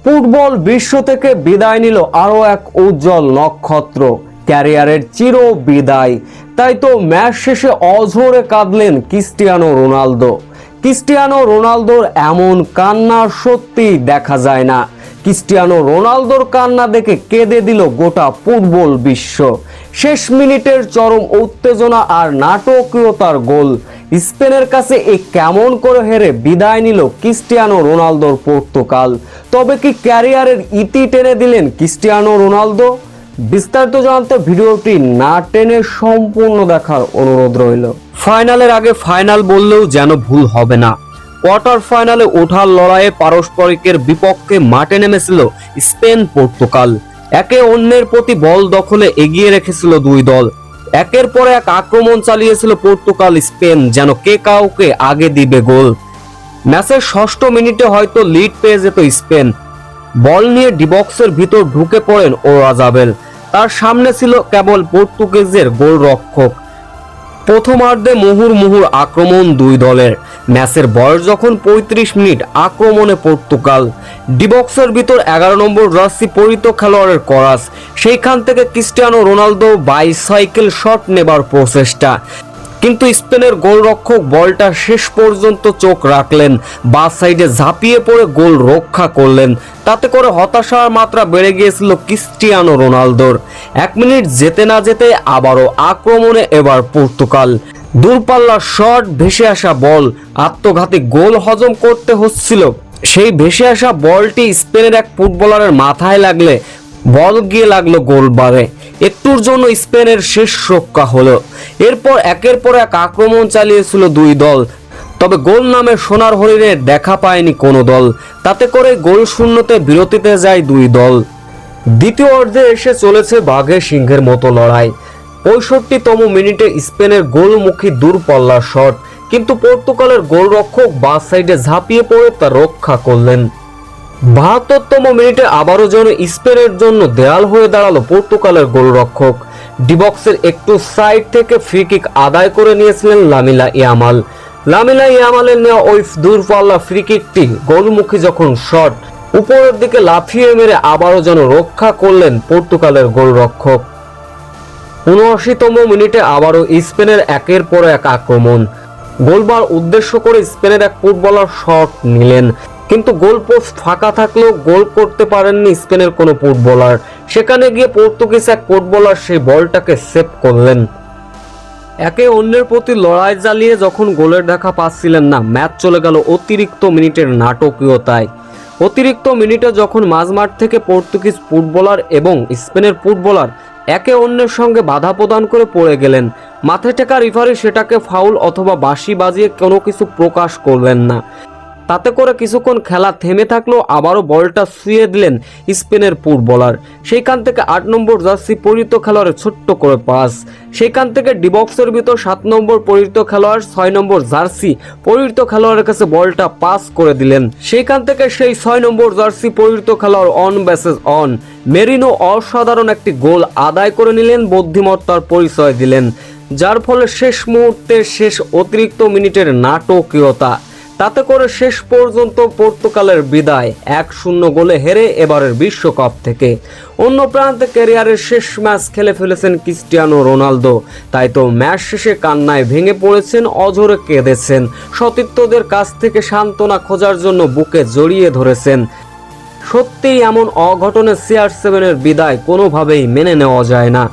Football বিশ্ব থেকে বিদায় নিল আরো এক উজ্জ্বল নক্ষত্র, ক্যারিয়ারের চির বিদায়। তাই তো ম্যাচ শেষে অঝরে কাঁদলেন ক্রিস্টিয়ানো রোনালদো। ক্রিস্টিয়ানো রোনালদোর এমন কান্না সত্যি দেখা যায় না। ক্রিস্টিয়ানো রোনালদোর কান্না দেখে কেঁদে দিল গোটা ফুটবল বিশ্ব। শেষ মিনিটের চরম উত্তেজনা আর নাটকীয়তার গোল। স্পেনের কাছে এই কেমন করে হেরে বিদায় নিল ক্রিস্টিয়ানো রোনালদোর পর্তুগাল। তবে কি ক্যারিয়ারের ইতি টেনে দিলেন ক্রিস্টিয়ানো রোনালদো? বিস্তারিত জানতে ভিডিওটি না টেনে সম্পূর্ণ দেখার অনুরোধ রইল। ফাইনালের আগে ফাইনাল বললেও যেন ভুল হবে না। কোয়ার্টার ফাইনালে ওঠার লড়াইয়ে পারস্পরিকের বিপক্ষে মাঠে নেমেছিল স্পেন পর্তুগাল। একে অন্যের প্রতি বল দখলে এগিয়ে রেখেছিল দুই দল। একের পর এক আক্রমণ চালিয়েছিল পর্তুগাল স্পেন, যেন কে কাউকে আগে দিবে গোল। ম্যাচের ষষ্ঠ মিনিটে হয়তো লিড পেয়ে যেত স্পেন। বল নিয়ে ডিবক্সের ভিতর ঢুকে পড়েন ওরাজাবেল। তার সামনে ছিল কেবল পর্তুগিজের গোলরক্ষক। প্রথমার্ধে মুহুর্মুহুর আক্রমণ দুই দলের। ম্যাচের বয়স যখন 35 মিনিট, আক্রমণে পর্তুগাল। ডিবক্সের ভিতর 11 নম্বর জার্সি পরিহিত খেলোয়াড়ের করাস। সেইখান থেকে ক্রিস্টিয়ানো রোনালদো বাইসাইকেল শট নেবার প্রচেষ্টা, কিন্তু স্পেনের গোলরক্ষক বলটা শেষ পর্যন্ত চোখ রাখলেন। বাঁ সাইডে ঝাঁপিয়ে পড়ে গোল রক্ষা করলেন। তাতে করে হতাশার মাত্রা বেড়ে গিয়েছিল ক্রিস্টিয়ানো রোনালদোর। 1 মিনিট যেতে না যেতে আবারও আক্রমণে এবার পর্তুগাল। দূরপাল্লার শট, ভেসে আসা বল, আত্মঘাতী গোল হজম করতে হচ্ছিল। সেই ভেসে আসা বলটি স্পেনের এক ফুটবলারের মাথায় লাগলে বল গিয়ে লাগলো গোলবারে। একটুর জন্য স্পেনের শেষ রক্ষা হলো। এরপর একের পর এক আক্রমণ চালিয়েছিল দুই দল, তবে গোল নামে সোনার হরিণের দেখা পায়নি কোনো দল। তাতে করে গোল শূন্যতে বিরতিতে যায় দুই দল। দ্বিতীয় অর্ধে এসে চলেছে বাঘে সিংহের মতো লড়াই। 65তম মিনিটে স্পেনের গোলমুখী দূরপাল্লার শট, কিন্তু পর্তুগালের গোলরক্ষক বাঁ সাইডে ঝাঁপিয়ে পড়ে তা রক্ষা করলেন। 72তম মিনিটে আবারও যেন স্পেনের জন্য দেয়াল হয়ে দাঁড়ালো পর্তুগালের গোলরক্ষক। ডিবক্সের একটু সাইড থেকে ফ্রি কিক আদায় করে নিয়েছিলেন লামিলা ইয়ামাল। লামিলা ইয়ামালের নেওয়া ওই দূরপাল্লা ফ্রি কিকটি গোলমুখী যখন শট, উপরের দিকে লাফিয়ে মেরে আবারও যেন রক্ষা করলেন পর্তুগালের গোলরক্ষক। 79তম মিনিটে আবারও স্পেনের একের পর এক আক্রমণ। গোলবার উদ্দেশ্য করে স্পেনের এক ফুটবলার শট নিলেন, কিন্তু গোল পোস্ট ফাঁকা থাকলেও গোল করতে পারেননি স্পেনের কোনো ফুটবলার। সেখানে গিয়ে পর্তুগিজ এক ফুটবলার সেই বলটাকে সেভ করলেন। একে অন্যের প্রতি লড়াই জ্বালিয়ে যখন গোলের দেখা পাচ্ছিলেন না, ম্যাচ চলে গেল অতিরিক্ত মিনিটের নাটকীয়তায়। অতিরিক্ত মিনিটে যখন মাঝমাঠ থেকে পর্তুগিজ ফুটবলার এবং স্পেনের ফুটবলার একে অন্যের সঙ্গে বাধা প্রদান করে পড়ে গেলেন, মাথায় টেকা রেফারি সেটাকে ফাউল অথবা বাঁশি বাজিয়ে কোনো কিছু প্রকাশ করলেন না। তাতে করে কিছুক্ষণ খেলা থেমে থাকলেও আবারও বলটা ছুঁয়ে দিলেন স্পেনের ফুটবলার। সেইখান থেকে 8 নম্বর জার্সি পরিহিত খেলোয়াড়ের ছোট্ট করে পাস। সেইখান থেকে ডিবক্সের ভিতর 7 নম্বর পরিহিত খেলোয়াড় 6 নম্বর জার্সি পরিহিত খেলোয়াড়ের কাছে বলটা পাস করে দিলেন। সেইখান থেকে সেই 6 নম্বর জার্সি পরিহিত খেলোয়াড় অন বেসেস অন মেরিনো অসাধারণ একটি গোল আদায় করে নিলেন, বুদ্ধিমত্তার পরিচয় দিলেন, যার ফলে শেষ মুহূর্তে শেষ অতিরিক্ত মিনিটের নাটকীয়তা। তাতে করে শেষ পর্যন্ত পর্তুগালের বিদায় 1-0 গোলে হেরে এবারের বিশ্বকাপ থেকে। অন্য প্রান্তে ক্যারিয়ারের শেষ ম্যাচ খেলে ফেলেছেন ক্রিস্টিয়ানো রোনালদো। তাই তো ম্যাচ শেষে কান্নায় ভেঙে পড়েছেন, অঝরে কেঁদেছেন। সতীর্থদের কাছ থেকে সান্ত্বনা খোঁজার জন্য বুকে জড়িয়ে ধরেছেন। সত্যিই এমন অঘটনে CR7 এর বিদায় কোনোভাবেই মেনে নেওয়া যায় না।